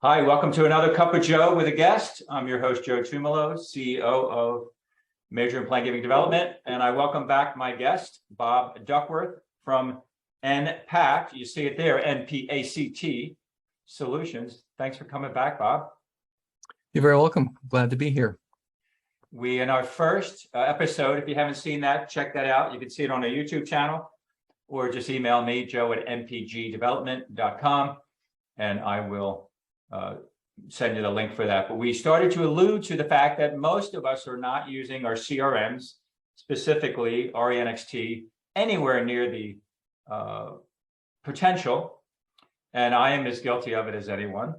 Hi, welcome to another Cup of Joe with a guest. I'm your host, Joe Tumalo, CEO of Major and Plan Giving Development, and I welcome back my guest, Bob Duckworth from NPACT. You see it there, NPACT Solutions. Thanks for coming back, Bob. You're very welcome. Glad to be here. We, in our first episode, if you haven't seen that, check that out. You can see it on our YouTube channel, or just email me, joe@mpgdevelopment.com, and I will send you the link for that. But we started to allude to the fact that most of us are not using our CRMs, specifically RENXT, anywhere near the potential. And I am as guilty of it as anyone.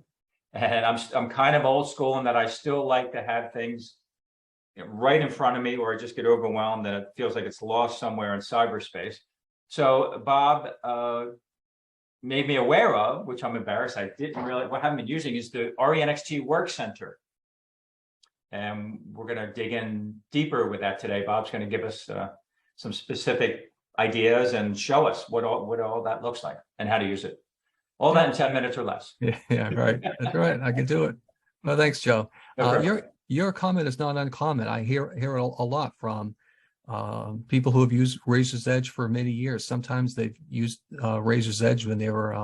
And I'm kind of old school in that I still like to have things right in front of me, or I just get overwhelmed and it feels like it's lost somewhere in cyberspace. So Bob made me aware of, which I'm embarrassed, I didn't really, what I haven't been using is the RENXT Work Center. And we're going to dig in deeper with that today. Bob's going to give us some specific ideas and show us what all that looks like and how to use it. All that in 10 minutes or less. Yeah, right. That's right. I can do it. Well, thanks, Joe. Your comment is not uncommon. I hear it a lot from people who have used Razor's Edge for many years. Sometimes they've used Razor's Edge when they were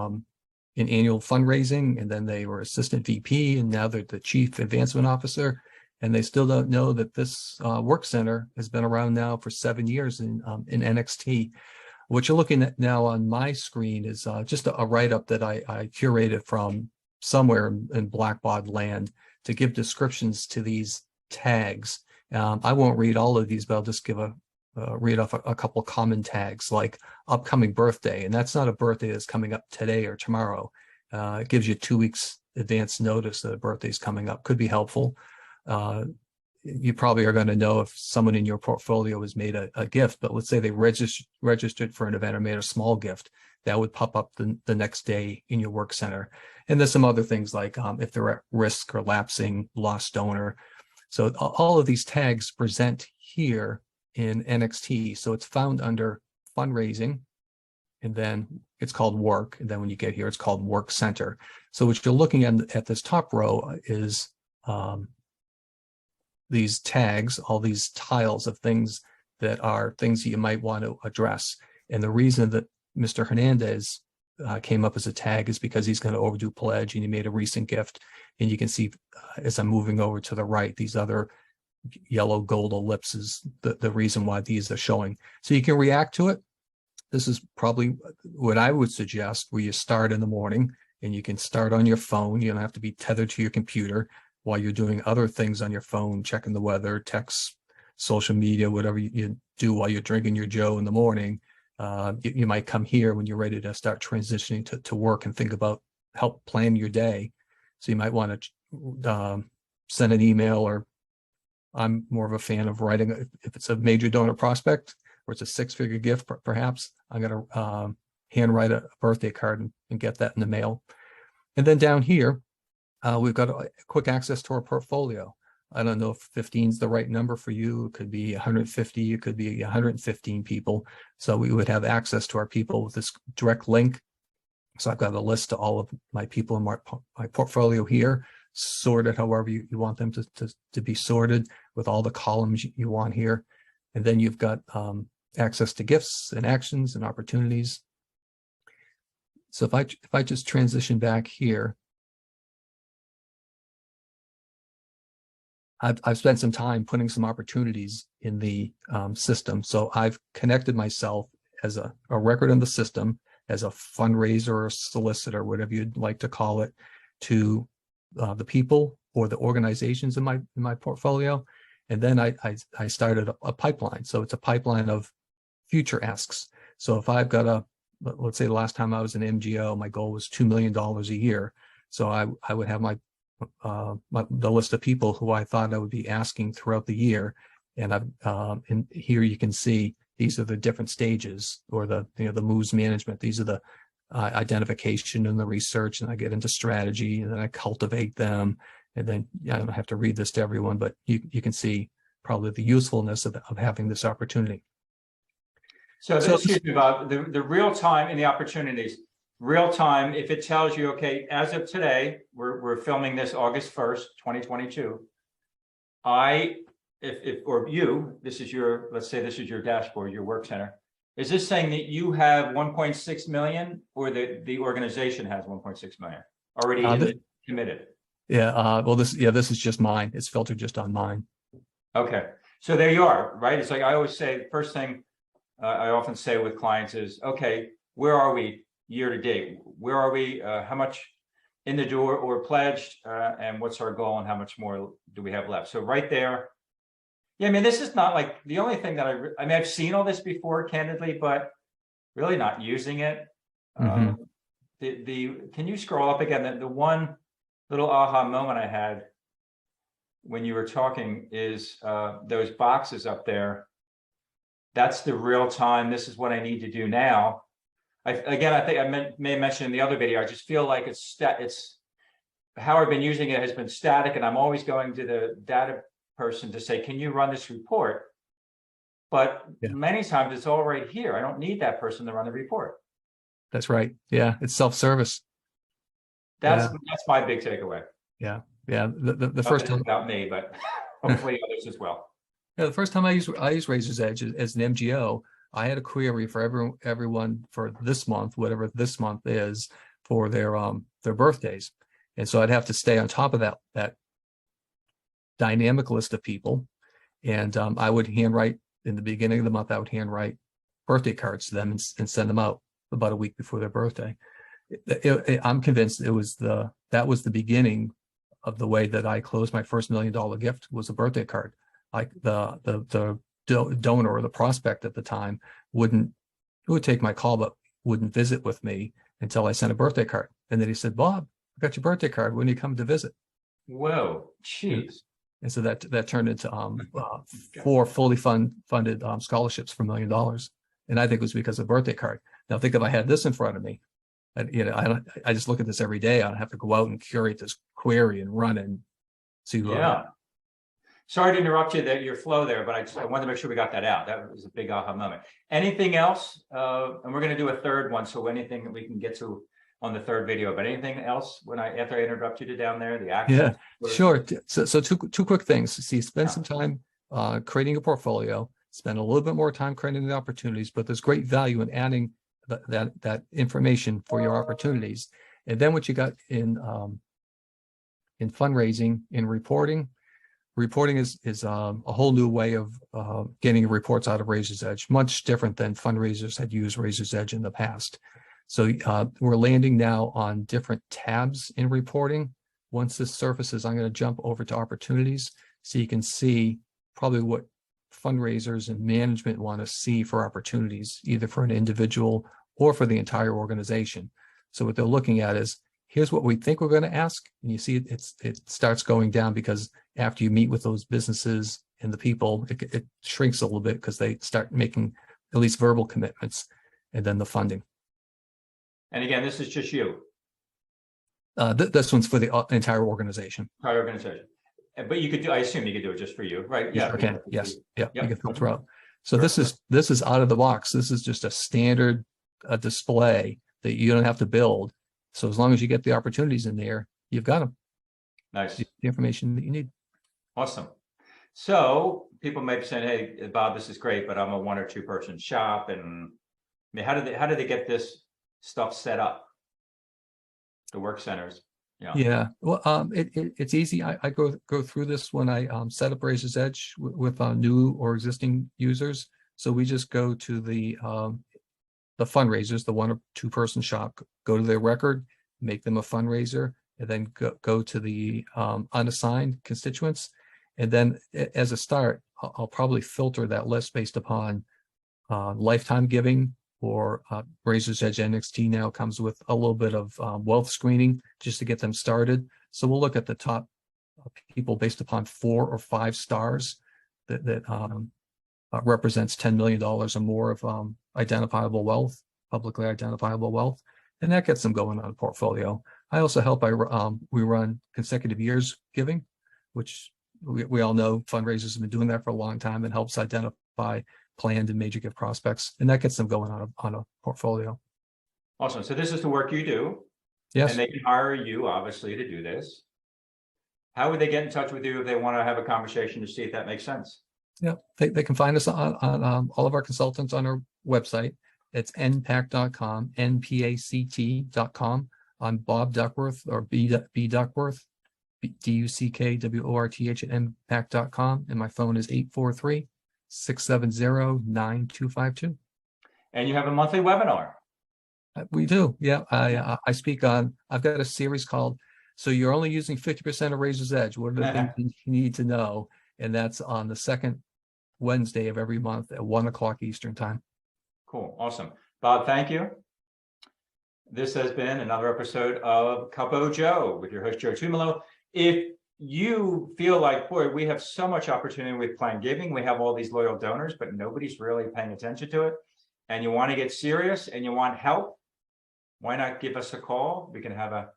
in annual fundraising, and then they were assistant VP, and now they're the chief advancement officer, and they still don't know that this work center has been around now for 7 years in NXT. What you're looking at now on my screen is just a write-up that I curated from somewhere in Blackbaud land to give descriptions to these tags. I won't read all of these, but I'll just give read off a couple common tags like upcoming birthday. And that's not a birthday that's coming up today or tomorrow. It gives you 2 weeks advance notice that a birthday is coming up. Could be helpful. You probably are going to know if someone in your portfolio has made a gift, but let's say they registered for an event or made a small gift. That would pop up the next day in your work center. And there's some other things like if they're at risk or lapsing, lost donor. So all of these tags present here in NXT. So it's found under fundraising, and then it's called work. And then when you get here, it's called Work Center. So what you're looking at this top row is these tags, all these tiles of things that are things that you might want to address. And the reason that Mr. Hernandez came up as a tag is because he's going to overdue pledge, and he made a recent gift. And you can see as I'm moving over to the right, these other yellow gold ellipses, the reason why these are showing. So you can react to it. This is probably what I would suggest, where you start in the morning, and you can start on your phone. You don't have to be tethered to your computer while you're doing other things on your phone, checking the weather, text, social media, whatever you do while you're drinking your Joe in the morning. You might come here when you're ready to start transitioning to work and think about help plan your day. So you might want to send an email, or I'm more of a fan of writing, if it's a major donor prospect or it's a six-figure gift, perhaps, I'm going to handwrite a birthday card and get that in the mail. And then down here, we've got a quick access to our portfolio. I don't know if 15 is the right number for you. It could be 150, it could be 115 people. So we would have access to our people with this direct link. So I've got a list of all of my people in my portfolio here, sorted however you want them to be sorted, with all the columns you want here. And then you've got access to gifts and actions and opportunities. So if I just transition back here, I've spent some time putting some opportunities in the system. So I've connected myself as a record in the system, as a fundraiser or a solicitor, whatever you'd like to call it, to the people or the organizations in my portfolio. And then I started a pipeline. So it's a pipeline of future asks. So if I've got let's say the last time I was an MGO, my goal was $2 million a year. So I would have the list of people who I thought I would be asking throughout the year. And and here you can see these are the different stages, or the moves management. These are the identification and the research, and I get into strategy, and then I cultivate them. And then I don't have to read this to everyone, but you can see probably the usefulness of having this opportunity. So excuse me, Bob, the real time in the opportunities, real time, if it tells you, okay, as of today, we're filming this August 1st, 2022. Or you, this is your, let's say this is your dashboard, your work center. Is this saying that you have 1.6 million or the organization has 1.6 million already committed? Yeah. Well, this is just mine. It's filtered just on mine. Okay. So there you are, right? It's like I always say, the first thing I often say with clients is, okay, where are we year to date? Where are we? How much in the door or pledged? And what's our goal and how much more do we have left? So right there. Yeah, I mean, this is not like the only thing that I mean, I've seen all this before, candidly, but really not using it. Mhm. Can you scroll up again? The one little aha moment I had when you were talking is those boxes up there. That's the real time. This is what I need to do now. I think I may have mentioned in the other video, I just feel like it's how I've been using it has been static, and I'm always going to the data person to say, can you run this report? But many times it's all right here. I don't need that person to run the report. That's right. Yeah, it's self-service. That's my big takeaway. Yeah. The first time about me, but hopefully others as well. Yeah, the first time I used Razor's Edge as an MGO, I had a query for everyone for this month, whatever this month is, for their birthdays, and so I'd have to stay on top of that dynamic list of people, and I would handwrite in the beginning of the month. I would handwrite birthday cards to them and send them out about a week before their birthday. I'm convinced that was the beginning of the way that I closed my first $1 million gift was a birthday card. Like the donor or the prospect at the time would take my call, but wouldn't visit with me until I sent a birthday card. And then he said, Bob, I got your birthday card. When you come to visit? Whoa, jeez. And so that turned into 4 fully funded scholarships for $1 million. And I think it was because of birthday card. Now think if I had this in front of me, I just look at this every day. I don't have to go out and curate this query and run and see. Sorry to interrupt your flow there, but I wanted to make sure we got that out. That was a big aha moment. Anything else? And we're going to do a third one. So anything that we can get to on the third video, but anything else after I interrupt you down there, the action? Yeah, sure. So two quick things. See, spend some time creating a portfolio, spend a little bit more time creating the opportunities, but there's great value in adding that information for your opportunities. And then what you got in fundraising, in reporting is a whole new way of getting reports out of Razor's Edge, much different than fundraisers had used Razor's Edge in the past. So we're landing now on different tabs in reporting. Once this surfaces, I'm going to jump over to opportunities so you can see probably what fundraisers and management want to see for opportunities, either for an individual or for the entire organization. So what they're looking at is, here's what we think we're going to ask. And you see it starts going down, because after you meet with those businesses and the people, it shrinks a little bit because they start making at least verbal commitments, and then the funding. And again, this is just you. This one's for the entire organization. Entire organization. But you could do, I assume you could do it just for you, right? Yeah. Okay. Yes. Yeah. You can filter out. So this is out of the box. This is just a standard display that you don't have to build. So as long as you get the opportunities in there, you've got them. Nice. The information that you need. Awesome. So people may be saying, hey, Bob, this is great, but I'm a 1 or 2 person shop. And I mean, how do they get this stuff set up? The work centers. Yeah. Well, it's easy. I go through this when I set up Razor's Edge with new or existing users. So we just go to the fundraisers, the 1 or 2 person shop, go to their record, make them a fundraiser, and then go to the unassigned constituents. And then as a start, I'll probably filter that list based upon lifetime giving, or Razor's Edge NXT now comes with a little bit of wealth screening just to get them started. So we'll look at the top people based upon 4 or 5 stars that represents $10 million or more of identifiable wealth, publicly identifiable wealth, and that gets them going on a portfolio. I also help. We run consecutive years giving, which we all know fundraisers have been doing that for a long time, and helps identify planned and major gift prospects, and that gets them going on a portfolio. Awesome. So this is the work you do. Yes. And they can hire you, obviously, to do this. How would they get in touch with you if they want to have a conversation to see if that makes sense? Yeah, they can find us on all of our consultants on our website. It's npact.com, npact.com, on Bob Duckworth or B Duckworth, DUCKWORTH at npact.com. And my phone is 843-670-9252. And you have a monthly webinar. We do. Yeah. I speak on, I've got a series called, So You're Only Using 50% of Razor's Edge. What are the things you need to know? And that's on the second Wednesday of every month at 1 o'clock Eastern time. Cool. Awesome. Bob, thank you. This has been another episode of CupoJoe with your host, Joe Tumalo. If you feel like, boy, we have so much opportunity with Planned Giving, we have all these loyal donors, but nobody's really paying attention to it, and you want to get serious and you want help, why not give us a call? We can have a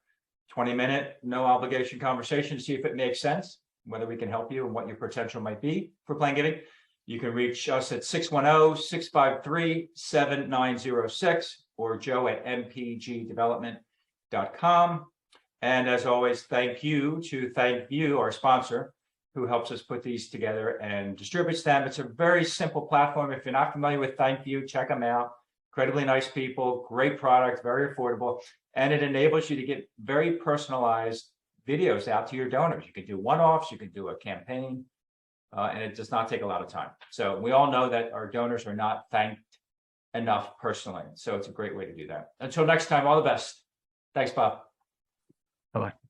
20-minute, no obligation conversation to see if it makes sense, whether we can help you and what your potential might be for Planned Giving. You can reach us at 610-653-7906 or Joe at mpgdevelopment.com. And as always, thank you, our sponsor, who helps us put these together and distributes them. It's a very simple platform. If you're not familiar with Thank You, check them out. Incredibly nice people, great product, very affordable. And it enables you to get very personalized videos out to your donors. You can do one-offs, you can do a campaign, and it does not take a lot of time. So we all know that our donors are not thanked enough personally. So it's a great way to do that. Until next time, all the best. Thanks, Bob. Bye-bye.